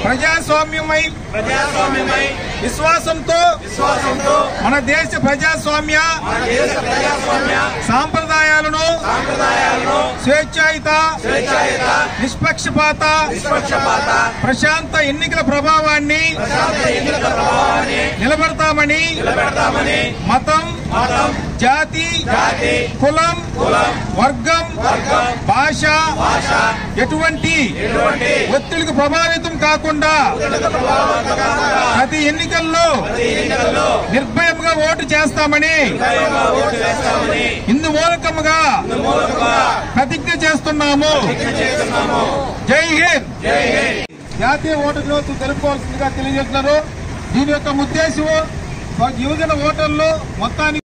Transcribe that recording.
ప్రజాస్వామ్యమై విశ్వాసంతో మన దేశ ప్రజాస్వామ్య సాంప్రదాయాలను స్వేచ్ఛాయుత నిష్పక్షపాత ప్రశాంత ఎన్నికల ప్రభావాన్ని నిలబెడతామని మతం జాతి కులం వర్గం భాష ఎటువంటి ఒత్తిడికి ప్రభావితం కాకుండా ప్రతి ఎన్నికల్లో నిర్భయంగా ఓటు చేస్తామని ఇందుమూలకముగా ప్రతిజ్ఞ చేస్తున్నాము. జై హింద్. జాతీయ ఓటర్ దినోత్సవం తెలుపుకోవాల్సిందిగా తెలియజేస్తున్నారు. దీని యొక్క ఉద్దేశం యువజన ఓటర్లు మొత్తానికి